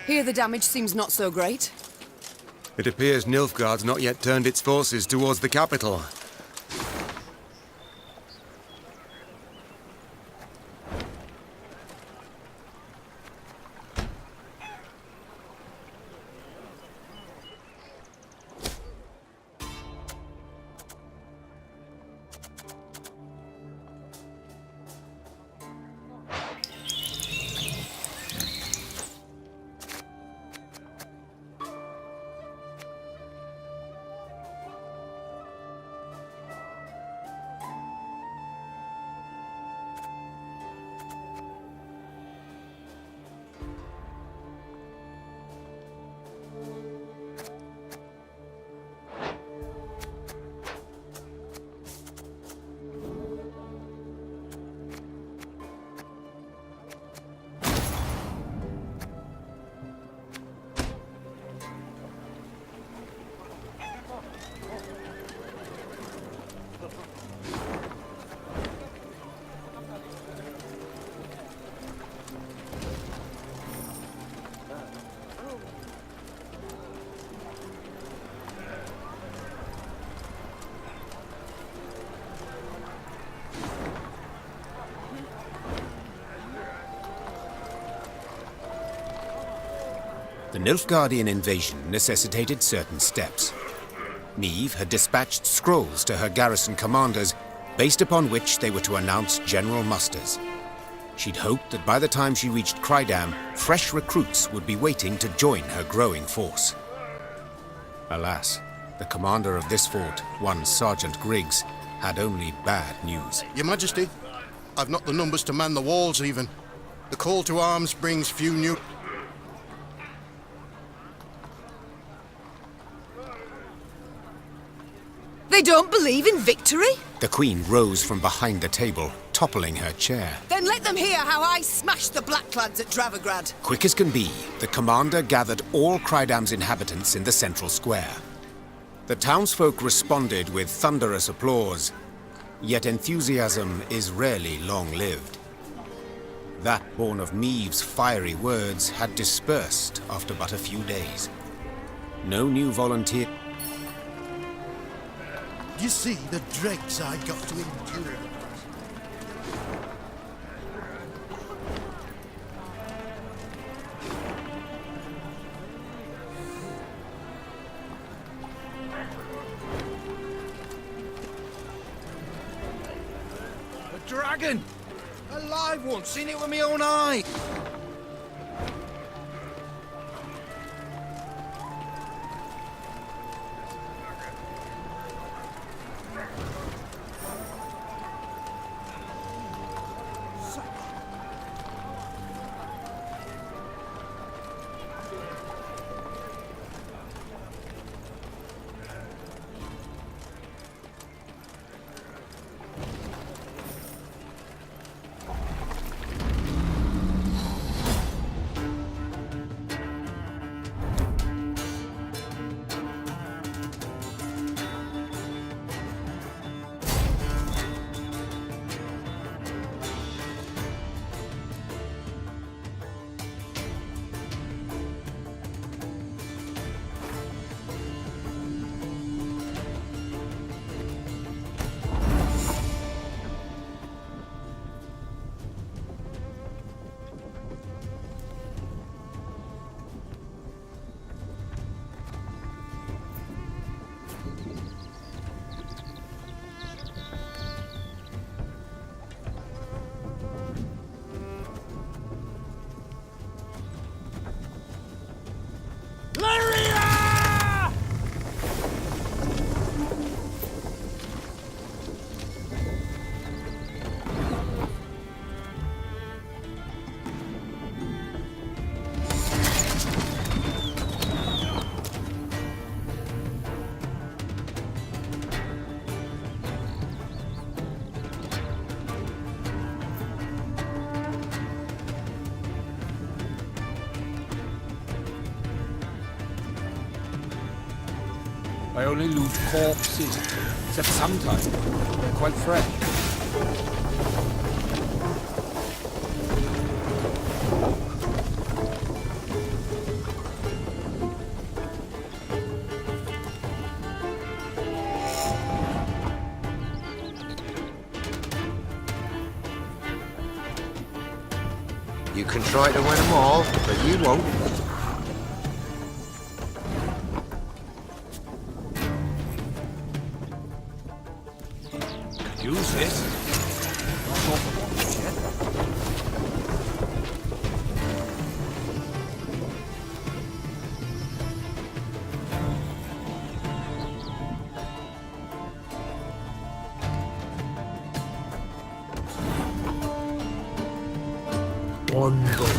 Here the damage seems not so great. It appears Nilfgaard's not yet turned its forces towards the capital. The Nilfgaardian invasion necessitated certain steps. Niamh had dispatched scrolls to her garrison commanders, based upon which they were to announce general musters. She'd hoped that by the time she reached Crydam, fresh recruits would be waiting to join her growing force. Alas, the commander of this fort, one Sergeant Griggs, had only bad news. Your Majesty, I've not the numbers to man the walls even. The call to arms brings few new... They don't believe in victory? The Queen rose from behind the table, toppling her chair. Then let them hear how I smashed the Blackclads at Dravograd. Quick as can be, the commander gathered all Crydam's inhabitants in the central square. The townsfolk responded with thunderous applause, yet enthusiasm is rarely long-lived. That born of Niamh's fiery words had dispersed after but a few days. No new volunteer... You see the dregs I got to endure. A dragon! A live one! Seen it with my own eye! I only loot corpses, except sometimes they're quite fresh. can try to win them all, but you won't. Use this. Not sure for what yet. One vote.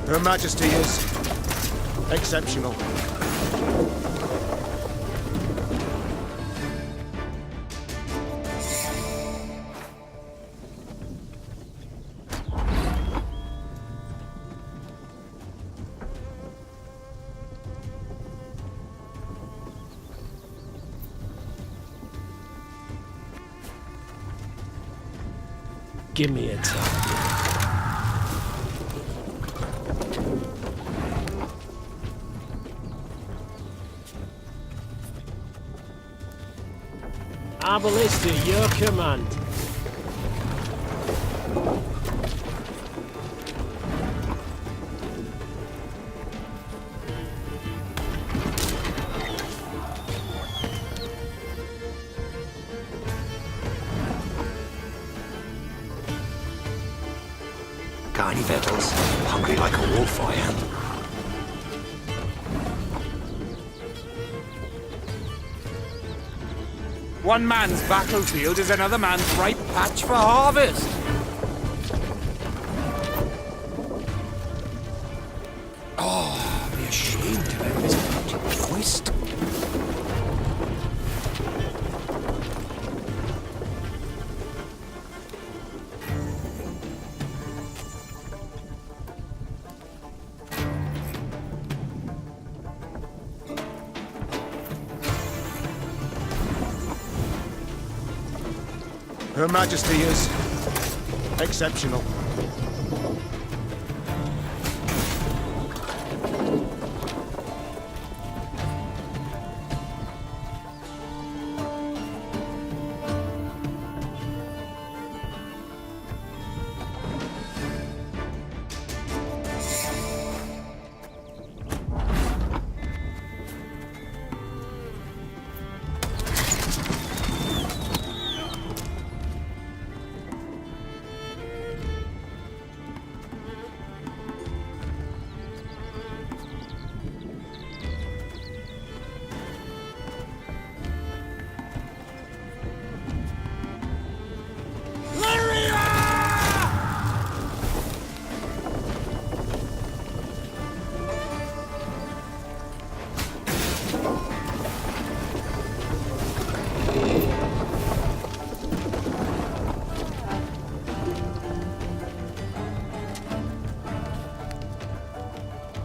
Her Majesty is exceptional. Give me a target. Arbalista, your command. Got any victuals? Hungry like a wolf, I am. One man's battlefield is another man's ripe patch for harvest. Oh, I'd be ashamed to let this project waste. Her Majesty is exceptional.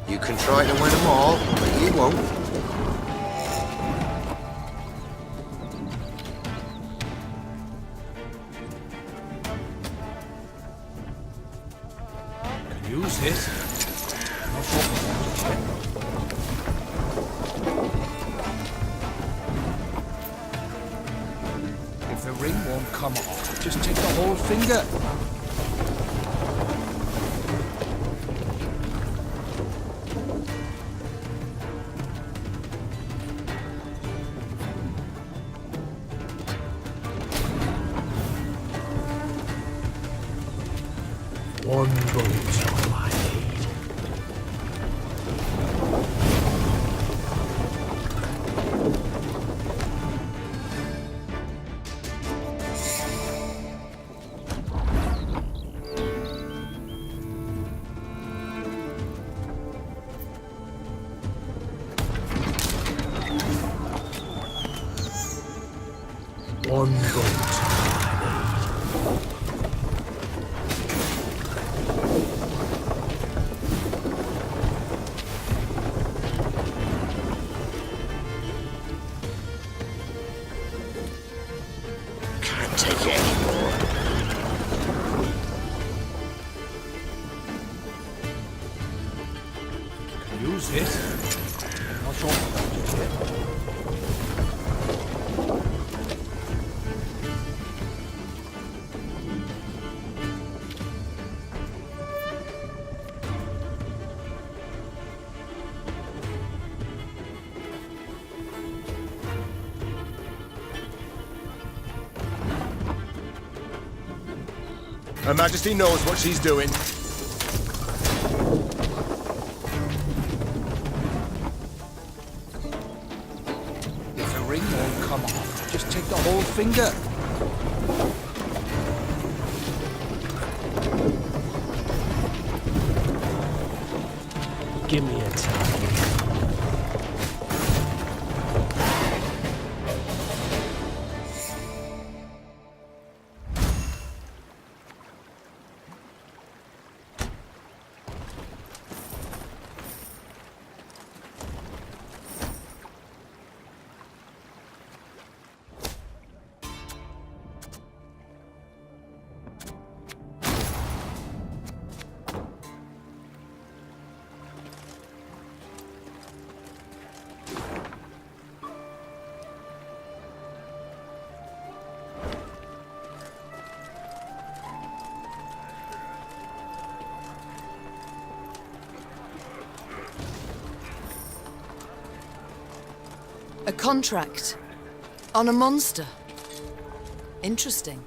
You can try to win them all, but you won't. Can use this. Not sure for what yet. If the ring won't come off, just take the whole finger. One vote all I need. One vote all I need. Can't take it anymore. use this. Not sure about it yet. Her Majesty knows what she's doing. If the ring won't come off, just take the whole finger. Give me a target. A contract. On a monster. Interesting.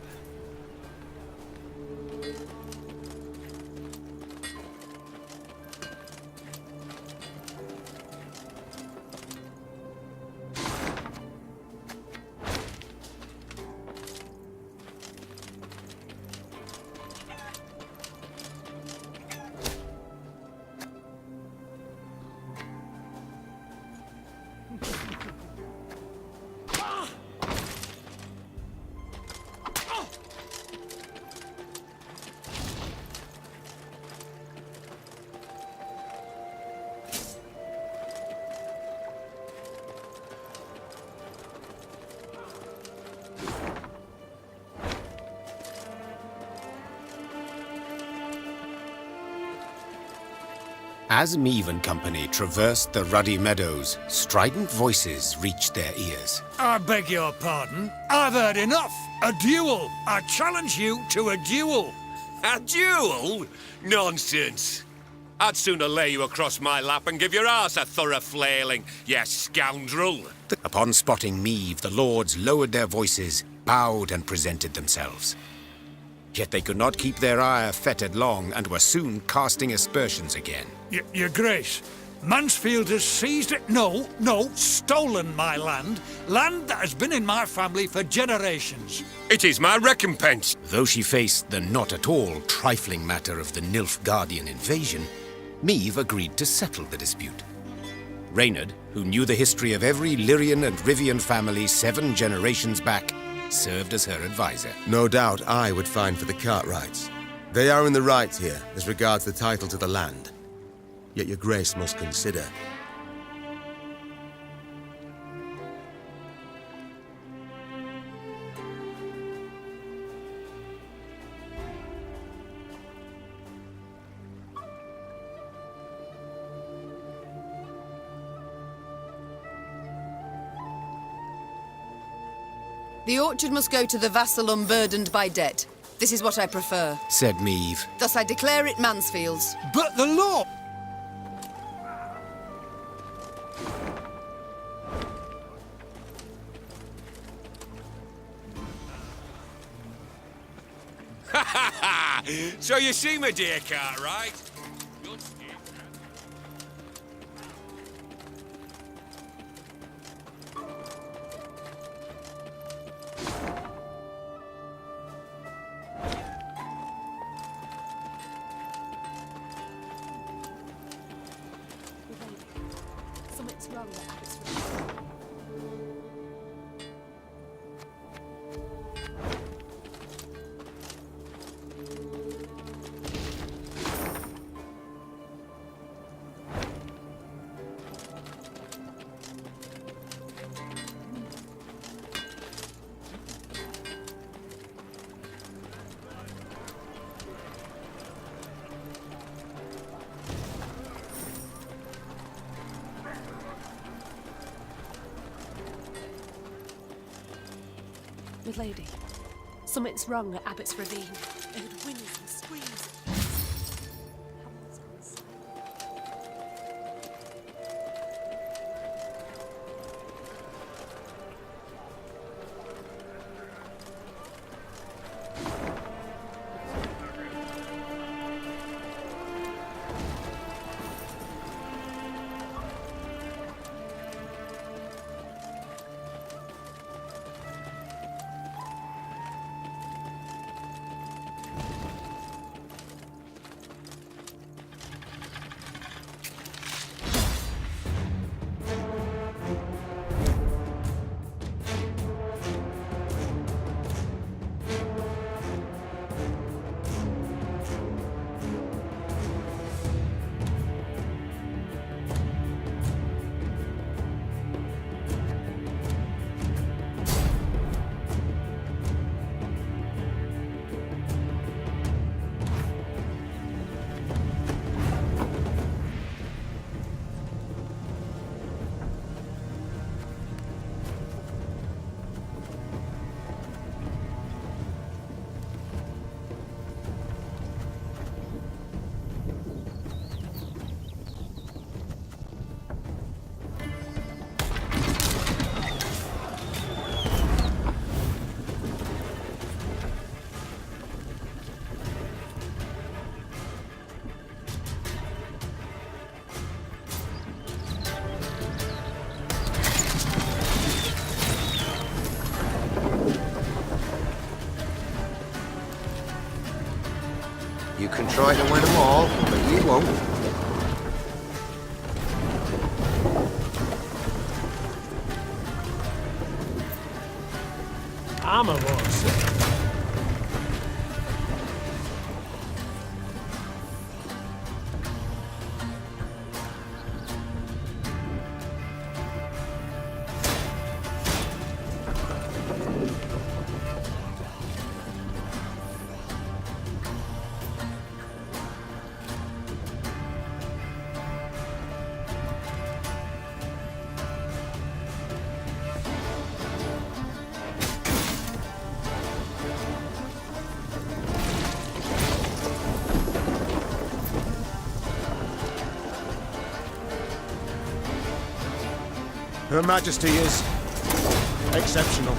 As Meave and company traversed the ruddy meadows, strident voices reached their ears. I beg your pardon. I've heard enough. A duel. I challenge you to a duel. A duel? Nonsense. I'd sooner lay you across my lap and give your arse a thorough flailing, you scoundrel. Upon spotting Meave, the lords lowered their voices, bowed and presented themselves. Yet they could not keep their ire fettered long and were soon casting aspersions again. Your Grace, Mansfield has seized it. No, stolen my land. Land that has been in my family for generations. It is my recompense. Though she faced the not at all trifling matter of the Nilfgaardian invasion, Meave agreed to settle the dispute. Reynard, who knew the history of every Lyrian and Rivian family 7 generations back, served as her advisor. No doubt I would find for the Cartwrights. They are in the right here, as regards the title to the land. Yet your grace must consider. The orchard must go to the vassal unburdened by debt. This is what I prefer. Said Meave. Thus I declare it Mansfield's. But the law... So you see, my dear Cartwright? Something's wrong with Abbotsford. Milady, something's wrong at Abbott's Ravine. I heard whinnies and screams. You can try to win them all, but you won't. Armor won't save. Her Majesty is exceptional.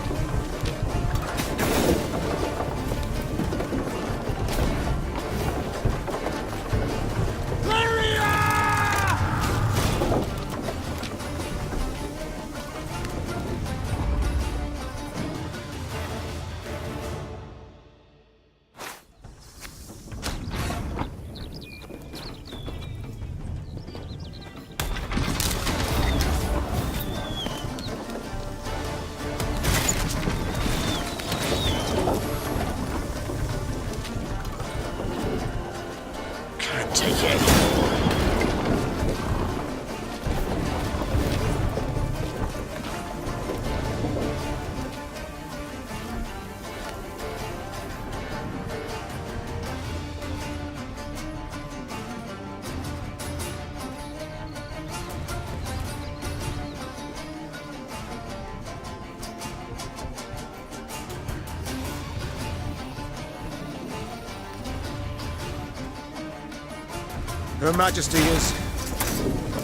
Her Majesty is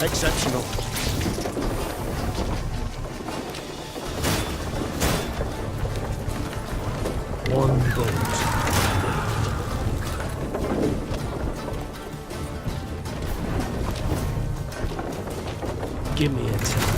exceptional. One vote. Give me a time.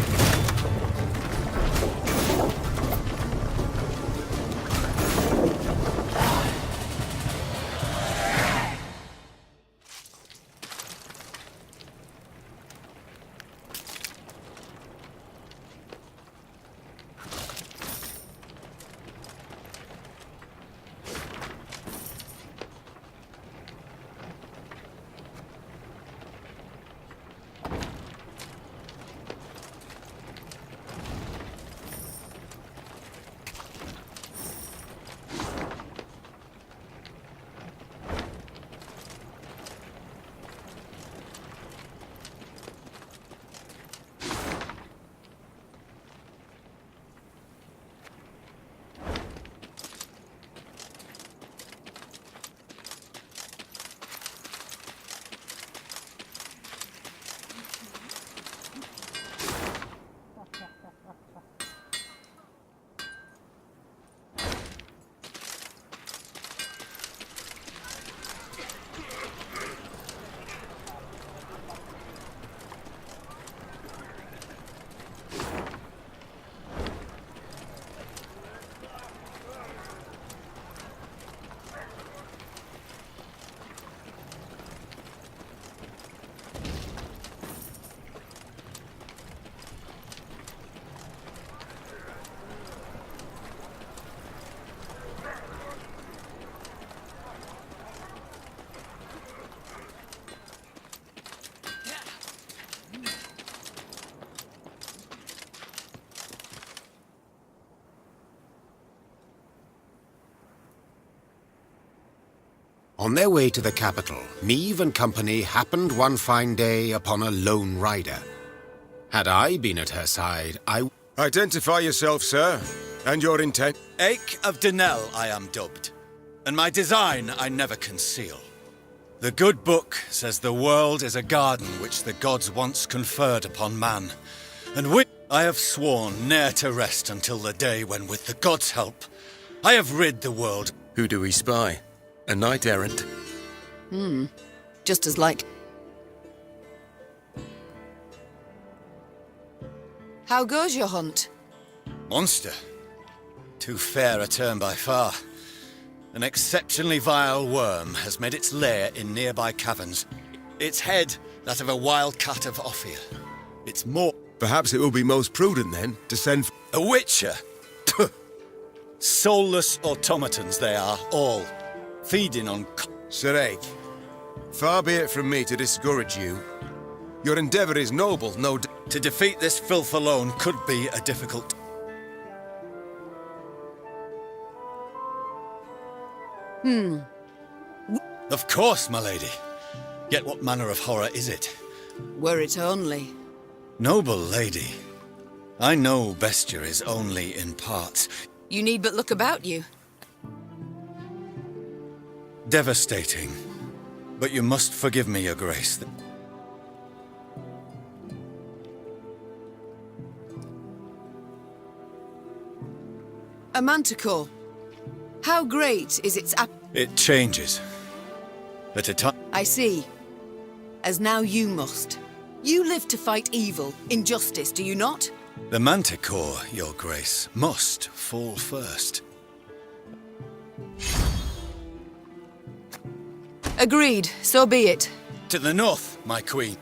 On their way to the capital, Meave and company happened one fine day upon a lone rider. Had I been at her side, I... Identify yourself, sir, and your intent. Ake of Denel I am dubbed, and my design I never conceal. The good book says the world is a garden which the gods once conferred upon man, and which I have sworn ne'er to rest until the day when, with the gods' help, I have rid the world. Who do we spy? A knight-errant? Just as like. How goes your hunt? Monster. Too fair a term by far. An exceptionally vile worm has made its lair in nearby caverns. Its head, that of a wild cat of Ophir. Its more... Perhaps it will be most prudent, then, to send... A witcher? Soulless automatons they are, all. Feeding on... Sir Ake, far be it from me to discourage you. Your endeavour is noble, no doubt. To defeat this filth alone could be a difficult... Of course, my lady. Yet what manner of horror is it? Were it only. Noble lady, I know bestiar is only in parts. You need but look about you. Devastating. But you must forgive me, your grace. A manticore. How great is its It changes. At a time... I see. As now you must. You live to fight evil, injustice, do you not? The manticore, your grace, must fall first. Agreed, so be it. To the north, my queen.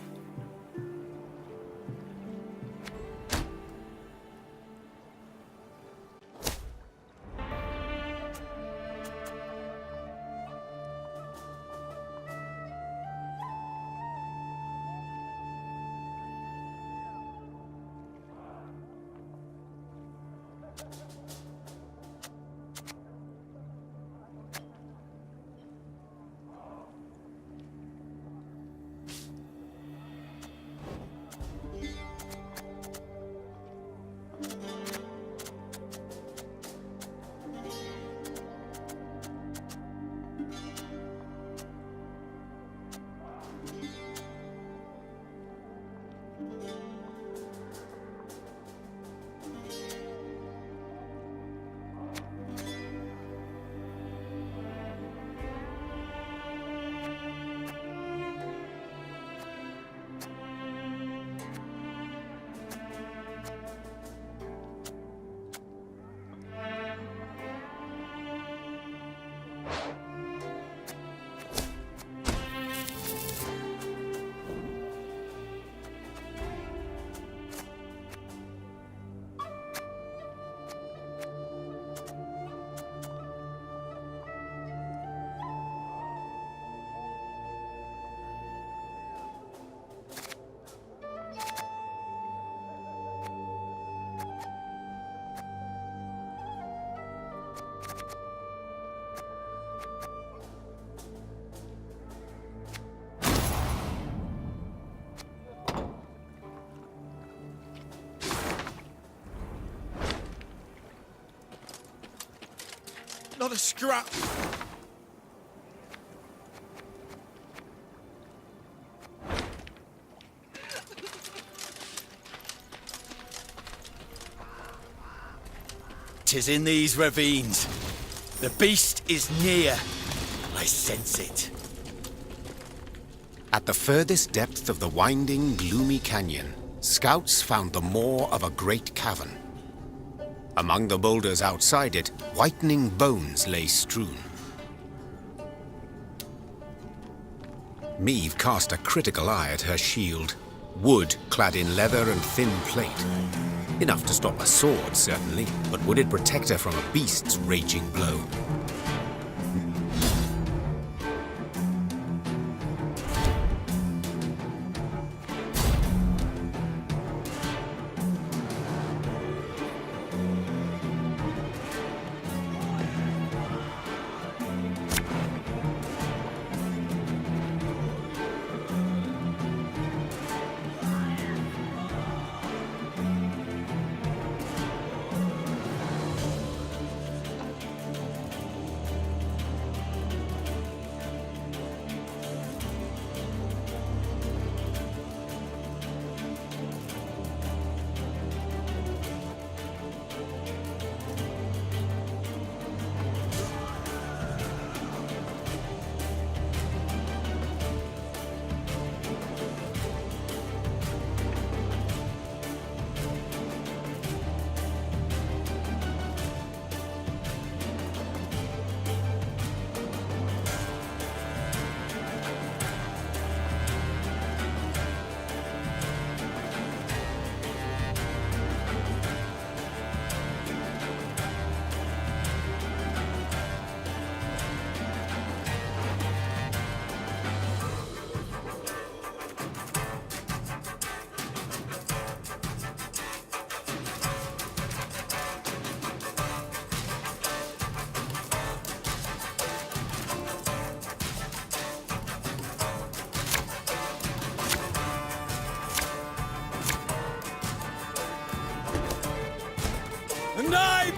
Not a scrap. Tis in these ravines. The beast is near. I sense it. At the furthest depth of the winding, gloomy canyon, scouts found the maw of a great cavern. Among the boulders outside it, whitening bones lay strewn. Meave cast a critical eye at her shield, wood clad in leather and thin plate. Enough to stop a sword, certainly, but would it protect her from a beast's raging blow?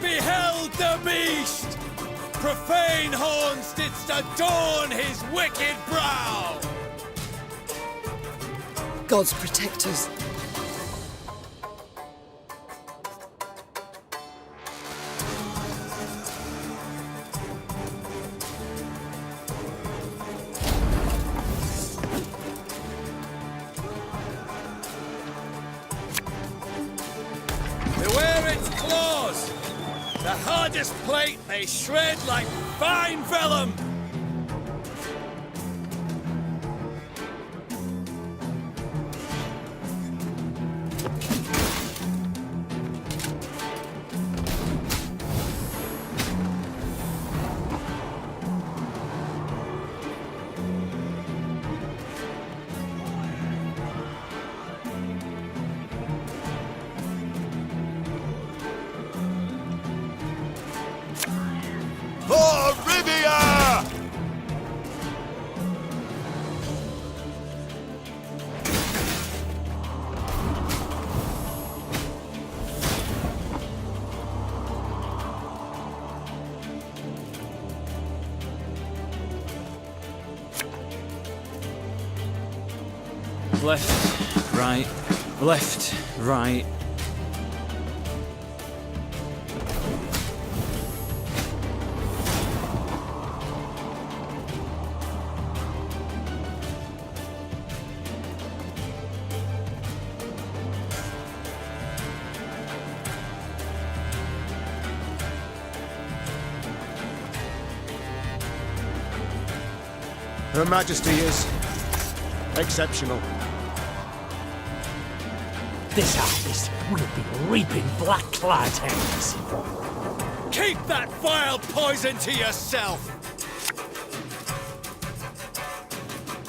beheld the beast! Profane horns didst adorn his wicked brow! Gods protect us. Beware its claws! The hardest plate they shred like fine vellum! For Rivia! Left, right, left, right. Her Majesty is exceptional. This harvest will be reaping black-clad heads. Keep that vile poison to yourself!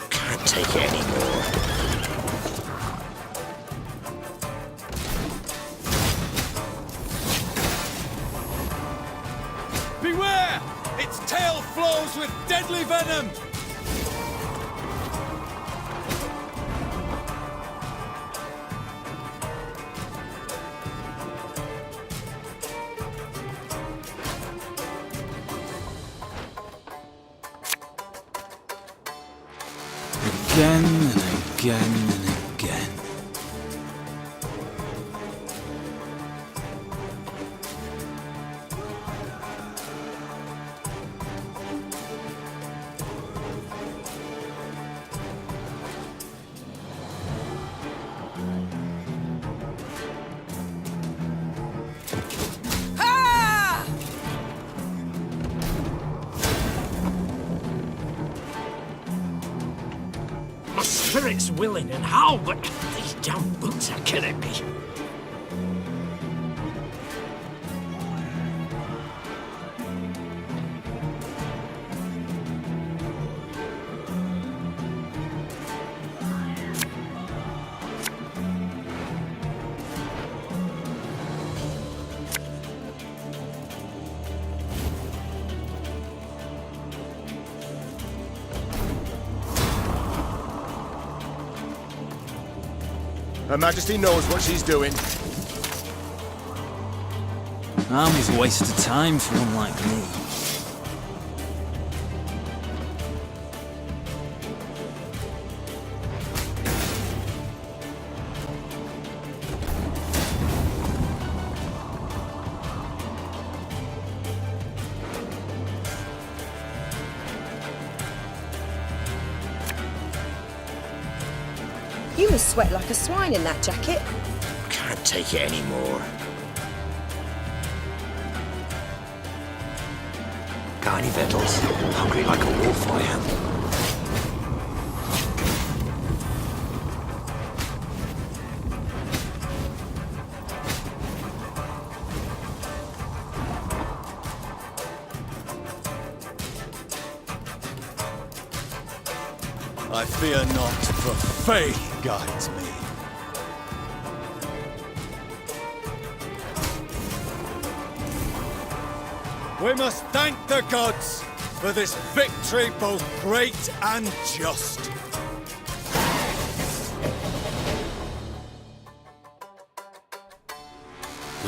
Can't take it anymore. Beware! Its tail flows with deadly venom! Again and again and again. My spirit's willing and how, but these damn boots are killing me. Her Majesty knows what she's doing. Army's a waste of time for one like me. You must sweat like a swine in that jacket. Can't take it anymore. Got any victuals? Hungry like a wolf I am. I fear not, for faith guides me. We must thank the gods for this victory both great and just.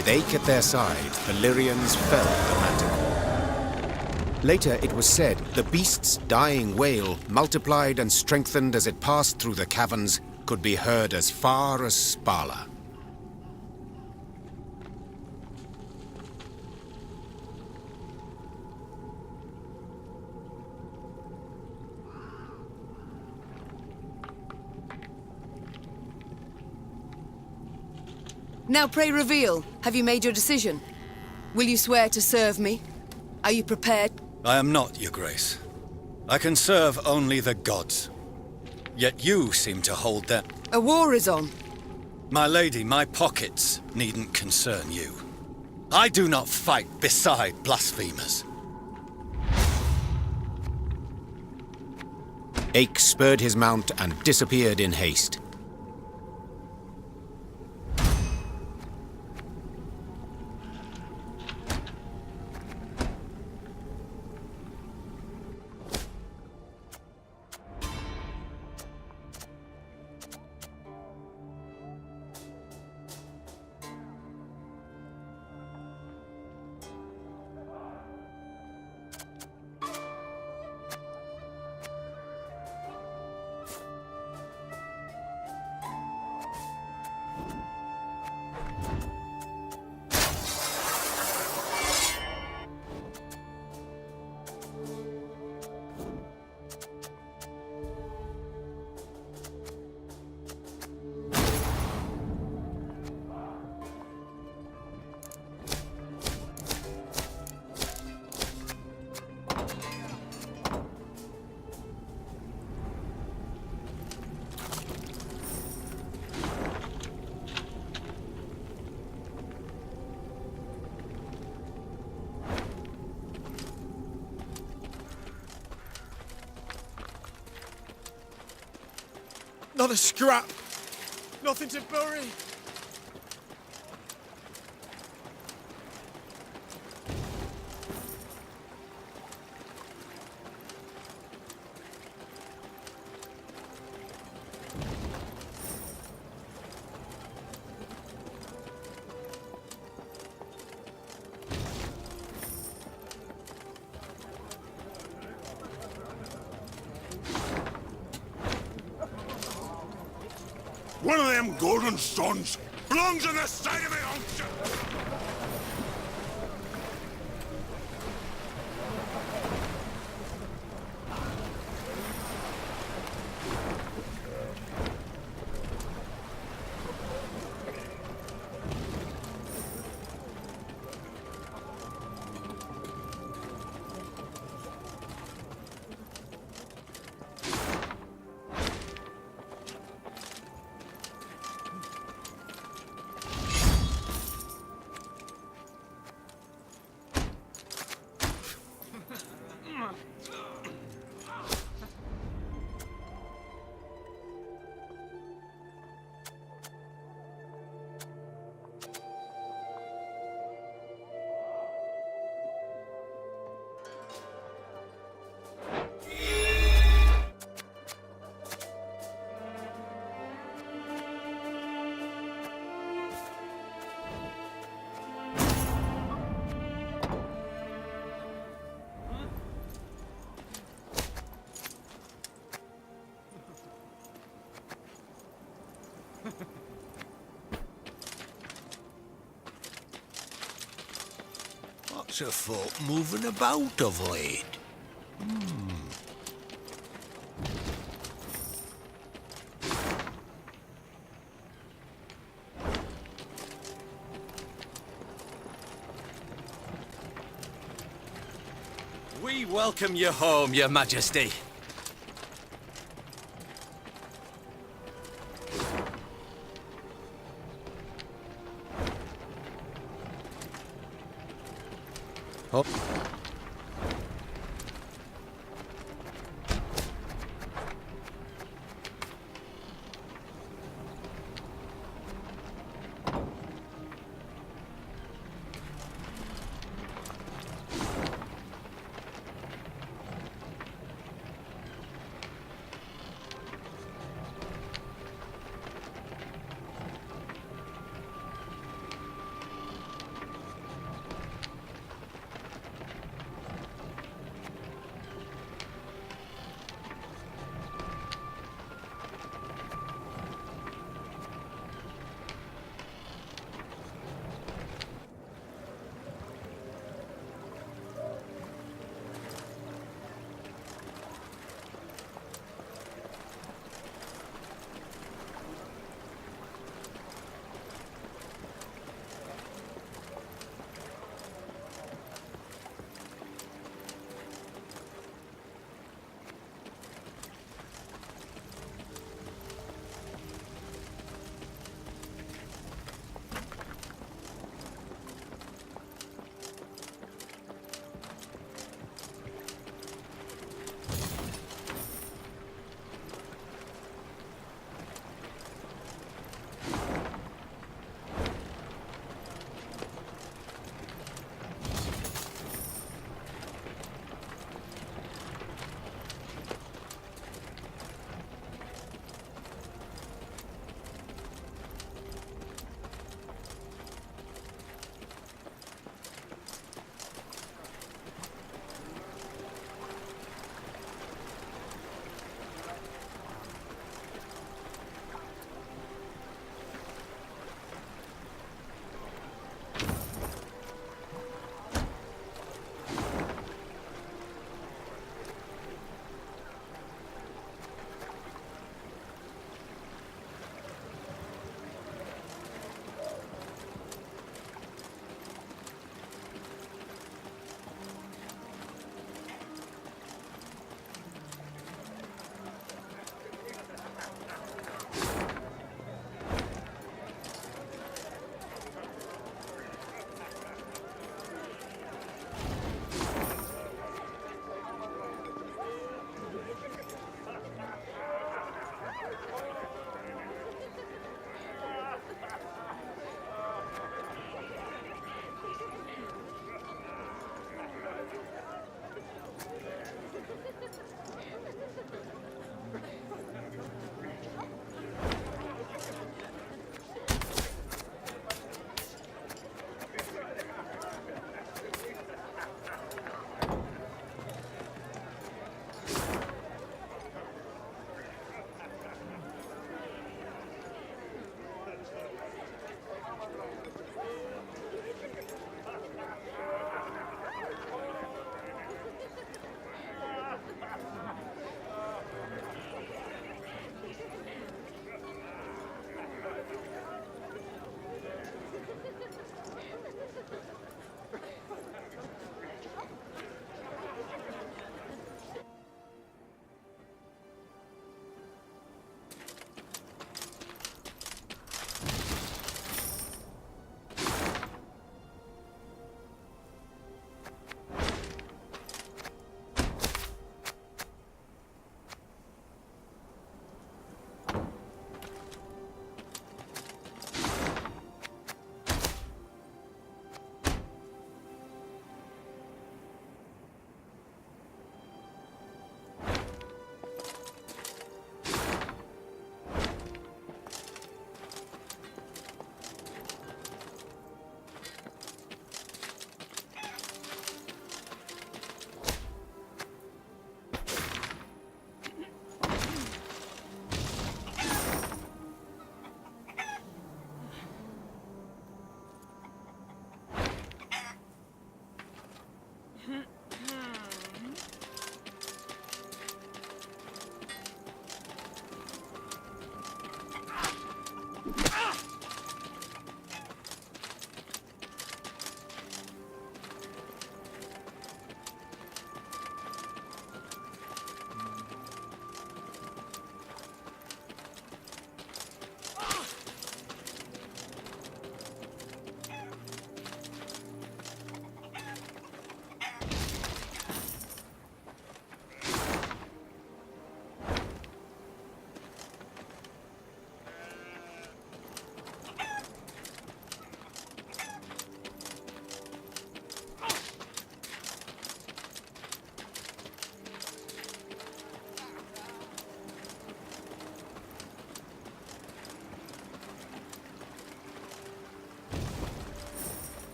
With Ache at their side, the Lyrians felled the Manticore. Later, it was said the beast's dying wail, multiplied and strengthened as it passed through the caverns, could be heard as far as Spala. Now pray reveal. Have you made your decision? Will you swear to serve me? Are you prepared? I am not, Your Grace. I can serve only the gods. Yet you seem to hold them. A war is on. My lady, my pockets needn't concern you. I do not fight beside blasphemers. Ache spurred his mount and disappeared in haste. Not a scrap! Nothing to bury! One of them golden stones belongs on the side of the ocean! What's a folk moving about of late? We welcome you home, Your Majesty. Oh.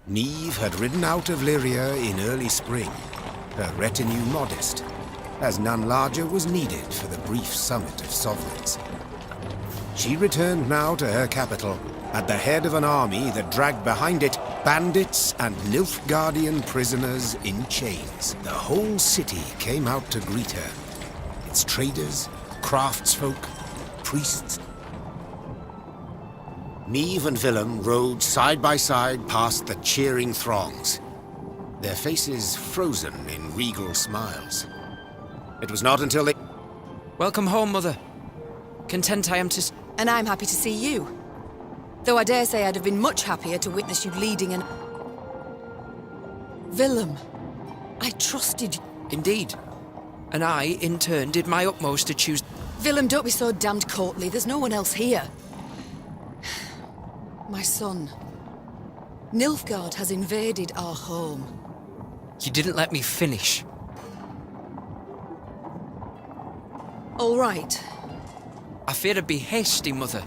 Niamh had ridden out of Lyria in early spring, her retinue modest, as none larger was needed for the brief summit of sovereigns. She returned now to her capital, at the head of an army that dragged behind it bandits and Nilfgaardian prisoners in chains. The whole city came out to greet her. Its traders, craftsfolk, priests. Niamh and Willem rode side by side past the cheering throngs, their faces frozen in regal smiles. It was not until they... Welcome home, Mother. Content I am to... And I'm happy to see you. Though I dare say I'd have been much happier to witness you leading an... Willem, I trusted you. Indeed. And I, in turn, did my utmost to choose... Willem, don't be so damned courtly. There's no one else here. My son. Nilfgaard has invaded our home. You didn't let me finish. All right. I feared I'd be hasty, Mother,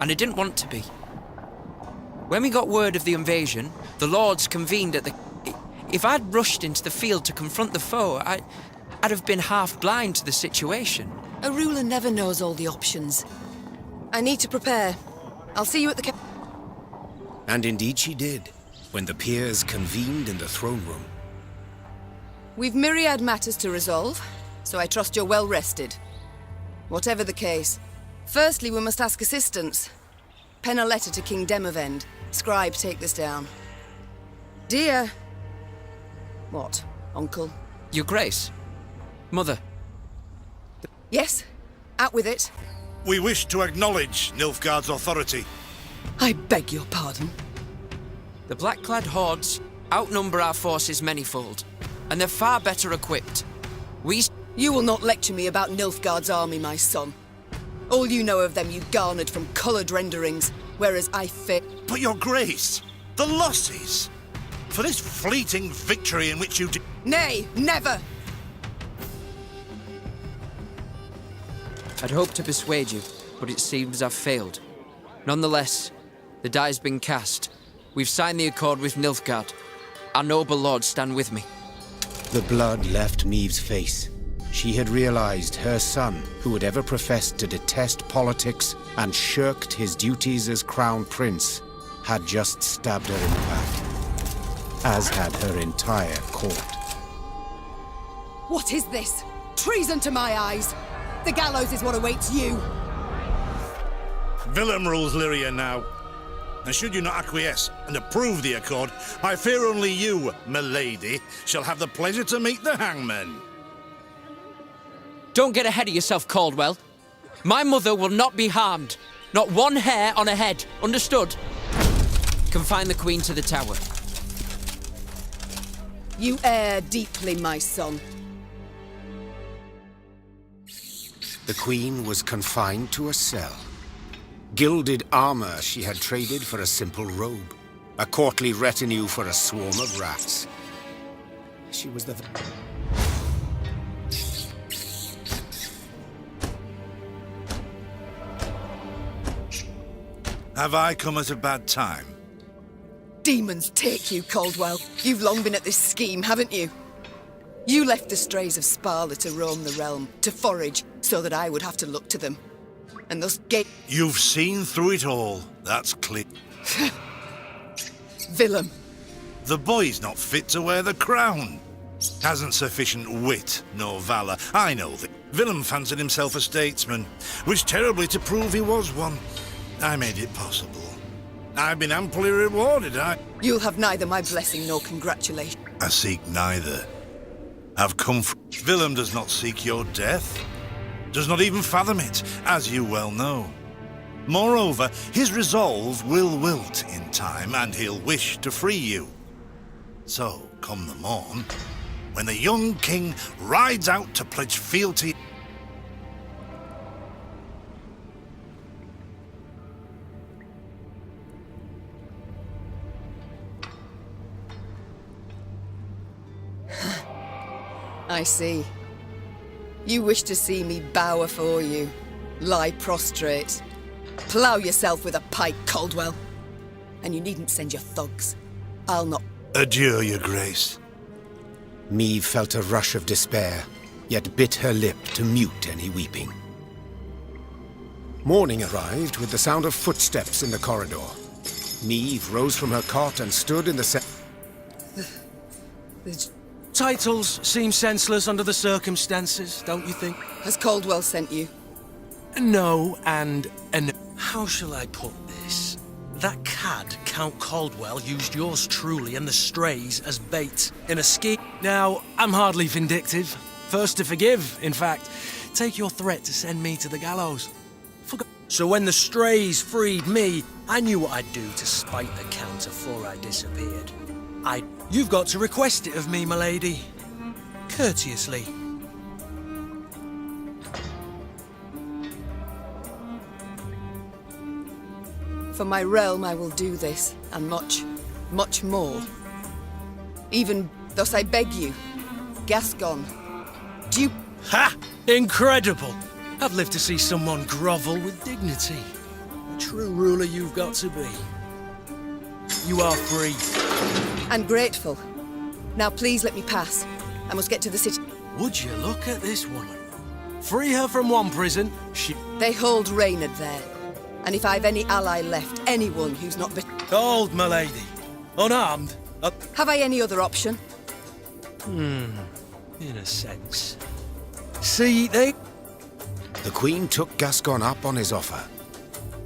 and I didn't want to be. When we got word of the invasion, the lords convened at the... If I'd rushed into the field to confront the foe, I'd have been half blind to the situation. A ruler never knows all the options. I need to prepare. I'll see you at the... And indeed she did, when the peers convened in the throne room. We've myriad matters to resolve, so I trust you're well rested. Whatever the case, firstly we must ask assistance. Pen a letter to King Demavend. Scribe, take this down. Dear... What, Uncle? Your Grace. Mother. Yes? Out with it. We wish to acknowledge Nilfgaard's authority. I beg your pardon. The black-clad hordes outnumber our forces manyfold, and they're far better equipped. You will not lecture me about Nilfgaard's army, my son. All you know of them you garnered from coloured renderings, whereas I fear... But your grace, the losses! For this fleeting victory in which you... Nay, never! I'd hoped to persuade you, but it seems I've failed. Nonetheless, the die's been cast. We've signed the accord with Nilfgaard. Our noble lords stand with me. The blood left Niamh's face. She had realized her son, who had ever professed to detest politics and shirked his duties as crown prince, had just stabbed her in the back, as had her entire court. What is this? Treason to my eyes! The gallows is what awaits you! Willem rules Lyria now. And should you not acquiesce and approve the accord, I fear only you, milady, shall have the pleasure to meet the hangman. Don't get ahead of yourself, Caldwell. My mother will not be harmed. Not one hair on her head. Understood? Confine the Queen to the tower. You err deeply, my son. The Queen was confined to a cell. Gilded armor she had traded for a simple robe. A courtly retinue for a swarm of rats. She was the... Have I come at a bad time? Demons take you, Caldwell. You've long been at this scheme, haven't you? You left the strays of Sparla to roam the realm, to forage, so that I would have to look to them. And thus You've seen through it all, that's clear. Willem. The boy's not fit to wear the crown. Hasn't sufficient wit nor valour. I know that. Willem fancied himself a statesman. Wished terribly to prove he was one. I made it possible. I've been amply rewarded, You'll have neither my blessing nor congratulations. I seek neither. I've come Willem does not seek your death. Does not even fathom it, as you well know. Moreover, his resolve will wilt in time, and he'll wish to free you. So, come the morn, when the young king rides out to pledge fealty... I see. You wish to see me bow afore you, lie prostrate, plough yourself with a pike, Caldwell. And you needn't send your thugs. I'll not. Adieu, your grace. Maeve felt a rush of despair, yet bit her lip to mute any weeping. Morning arrived with the sound of footsteps in the corridor. Maeve rose from her cot and stood in the Titles seem senseless under the circumstances, don't you think? Has Caldwell sent you? No, and how shall I put this? That cad, Count Caldwell, used yours truly and the strays as bait in a scheme. Now, I'm hardly vindictive. First to forgive, in fact. Take your threat to send me to the gallows. So when the strays freed me, I knew what I'd do to spite the Count afore I disappeared. You've got to request it of me, my lady. Courteously. For my realm I will do this, and much, much more. Even thus I beg you, Gascon, do you... Ha! Incredible! I've lived to see someone grovel with dignity. The true ruler you've got to be. You are free. And grateful. Now please let me pass. I must get to the city. Would you look at this woman? Free her from one prison, They hold Reynard there. And if I've any ally left, anyone who's not... Hold, my lady. Unarmed? Have I any other option? In a sense. See, they... The Queen took Gascon up on his offer.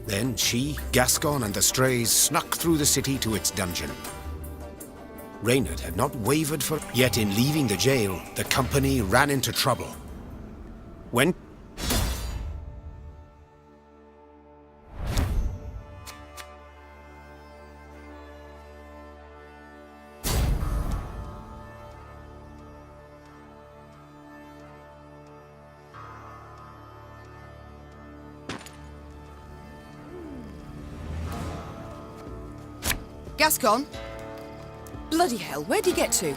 Then she, Gascon, and the strays snuck through the city to its dungeon. Reynard had not wavered for... Yet in leaving the jail, the company ran into trouble. When... Gascon? Bloody hell, where'd you get to?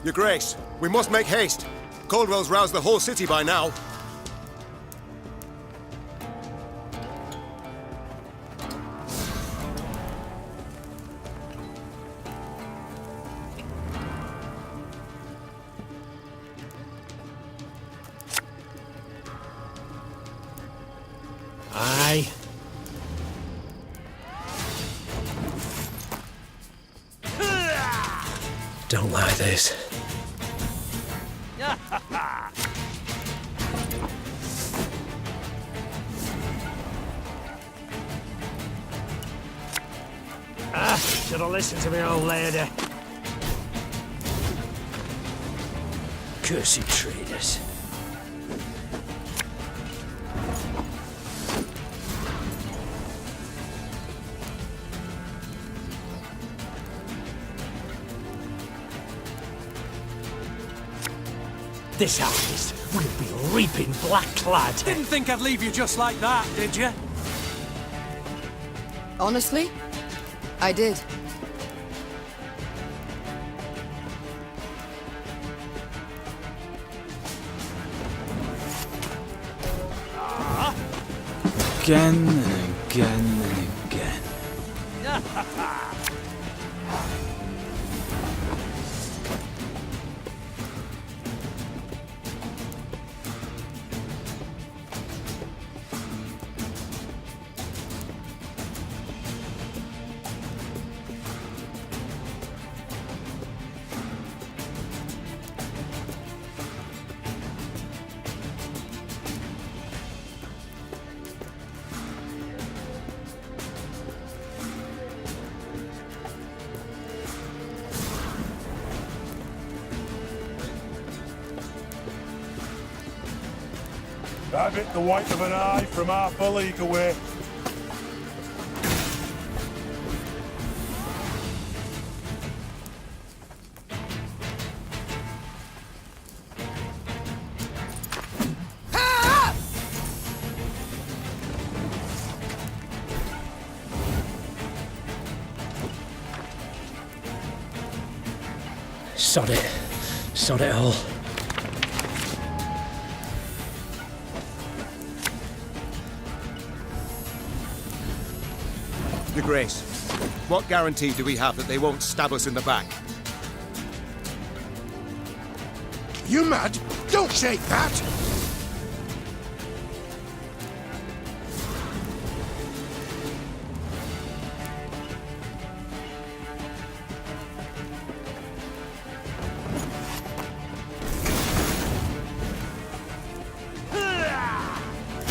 Your Grace, we must make haste. Caldwell's roused the whole city by now. Aye. Don't like this. Should have listened to me old lady. Cursed traitors. This harvest will be reaping black-clad. Didn't think I'd leave you just like that, did you? Honestly, I did. Again and again and again. That bit the white of an eye from half a league away. Sod it. Sod it all. Your Grace, What guarantee do we have that they won't stab us in the back? You mad? Don't shake that!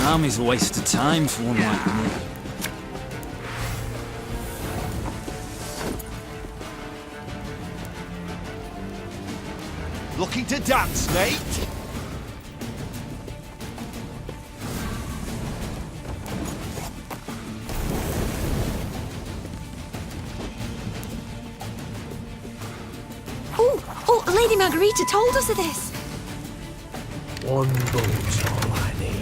Army's a waste of time for one like me. Looking to dance, mate? Oh, Lady Margarita told us of this. One bullet's all I need.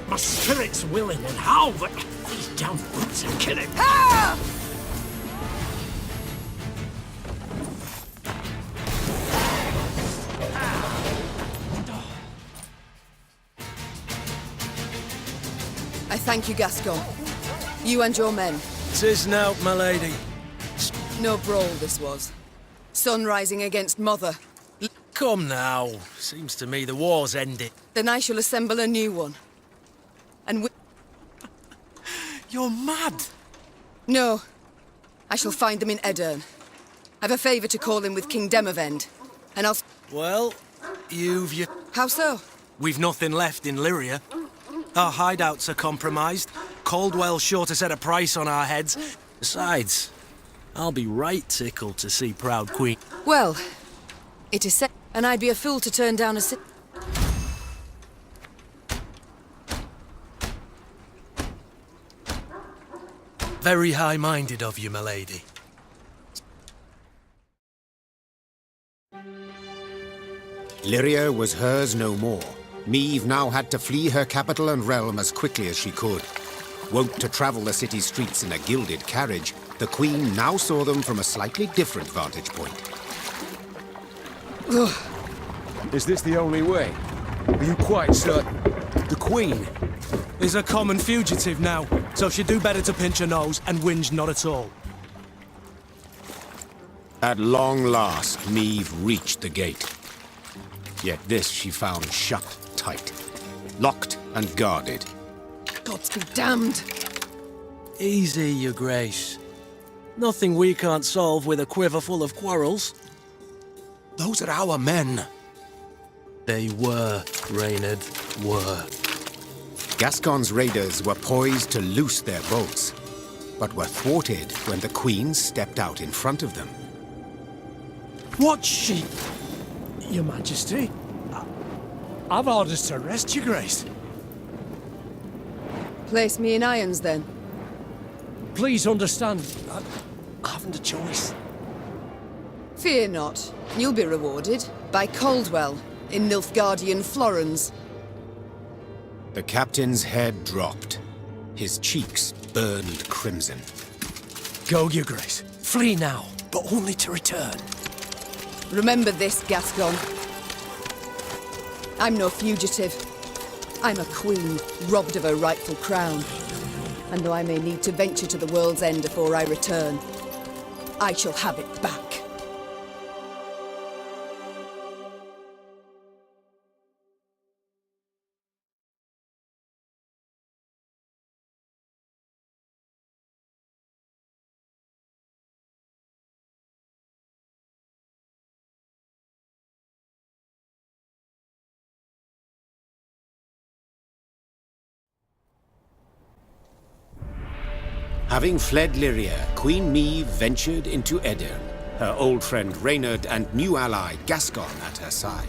My spirit's willing and how, but these damn boots are killing me. I thank you, Gascon. You and your men. 'Tis nought, my lady. No brawl this was. Sun rising against Mother. Come now. Seems to me the war's ended. Then I shall assemble a new one. And You're mad! No. I shall find them in Edern. I've a favour to call in with King Demavend. And I'll... Well, you've your... How so? We've nothing left in Lyria. Our hideouts are compromised. Caldwell's sure to set a price on our heads. Besides, I'll be right tickled to see proud Queen. Well, it is said, and I'd be a fool to turn down a Very high-minded of you, my lady. Lyria was hers no more. Meve now had to flee her capital and realm as quickly as she could. Wont to travel the city streets in a gilded carriage, the Queen now saw them from a slightly different vantage point. Is this the only way? Are you quite certain? The Queen is a common fugitive now, so she'd do better to pinch her nose and whinge not at all. At long last, Meve reached the gate. Yet this she found shut tight, locked and guarded. Gods be damned! Easy, your grace. Nothing we can't solve with a quiver full of quarrels. Those are our men. They were, Reynard, were. Gascon's raiders were poised to loose their bolts, but were thwarted when the Queen stepped out in front of them. What's she? Your Majesty, I've orders to arrest your grace. Place me in irons, then. Please understand, I haven't a choice. Fear not. You'll be rewarded by Caldwell in Nilfgaardian Florens. The captain's head dropped. His cheeks burned crimson. Go, your grace. Flee now, but only to return. Remember this, Gascon. I'm no fugitive. I'm a queen, robbed of her rightful crown. And though I may need to venture to the world's end before I return, I shall have it back. Having fled Lyria, Queen Meve ventured into Edern, her old friend Reynard and new ally Gascon at her side.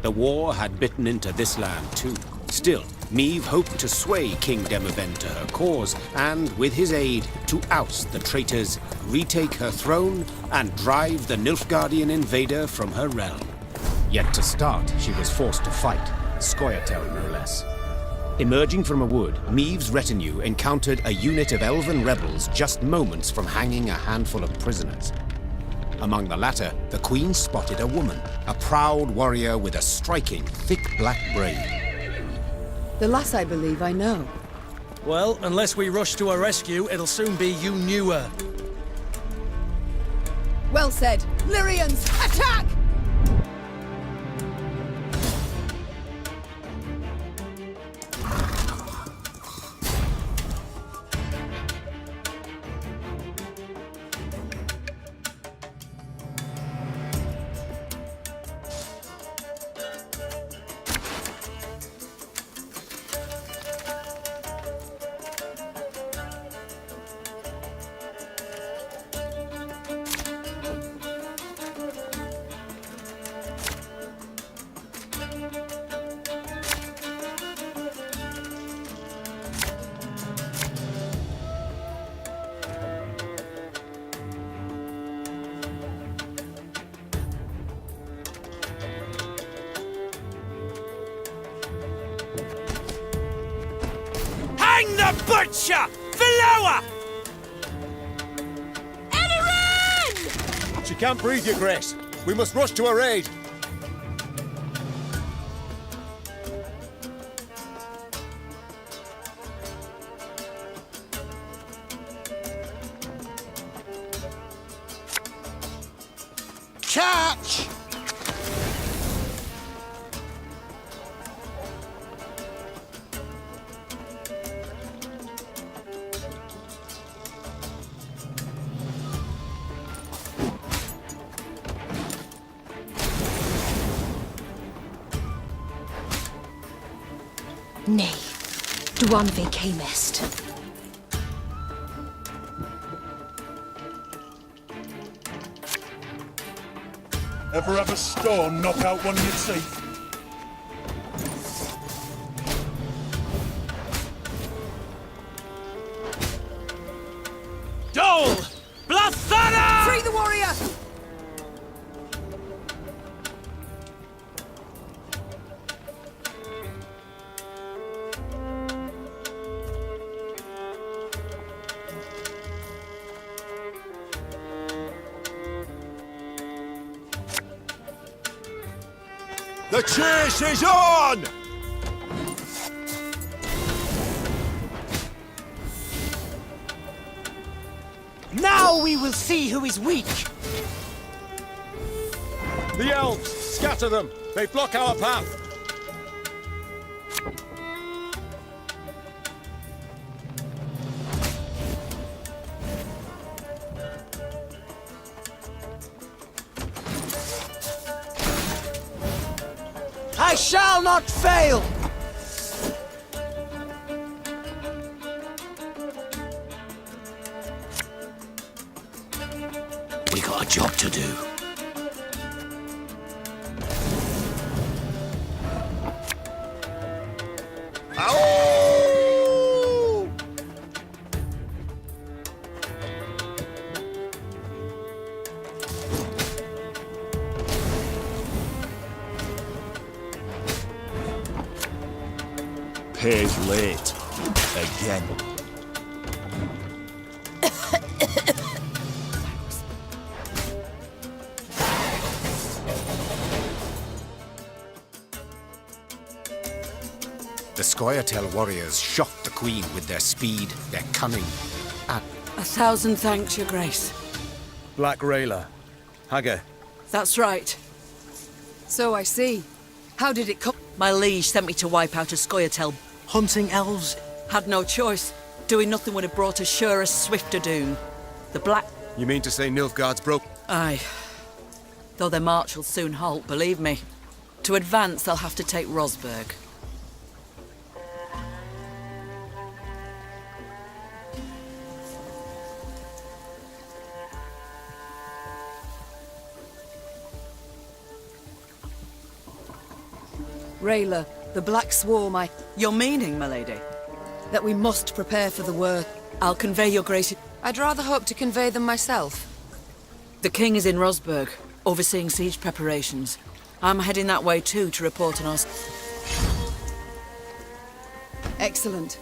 The war had bitten into this land too. Still, Meve hoped to sway King Demavend to her cause, and with his aid, to oust the traitors, retake her throne, and drive the Nilfgaardian invader from her realm. Yet to start, she was forced to fight, Scoia'tael no less. Emerging from a wood, Meave's retinue encountered a unit of elven rebels just moments from hanging a handful of prisoners. Among the latter, the Queen spotted a woman, a proud warrior with a striking, thick black braid. The lass I believe I know. Well, unless we rush to her rescue, it'll soon be you knew her. Well said. Lyrians, attack! Hang the butcher! Below her! She can't breathe, Your Grace. We must rush to her aid. Catch! Nay, Dwan vi camest. Ever have a stone knock out one of your teeth? Dole! Blathana! Free the warrior! The chase is on! Now we will see who is weak. The elves! Scatter them! They block our path! I shall not fail! We got a job to do. Pays late. Again. The Scoia'tael warriors shocked the Queen with their speed, their cunning, and... 1,000 thanks, Your Grace. Black Rayla. Haggard. That's right. So I see. How did it come? My liege sent me to wipe out a Scoia'tael. Hunting elves? Had no choice. Doing nothing would have brought us sure a swifter doom. The Black... You mean to say Nilfgaard's broke? Aye. Though their march will soon halt, believe me. To advance, they'll have to take Rosberg. Rayla, the Black Swarm, Your meaning, my lady? That we must prepare for the work. I'll convey your grace... I'd rather hope to convey them myself. The king is in Rosberg, overseeing siege preparations. I'm heading that way too to report on us. Excellent.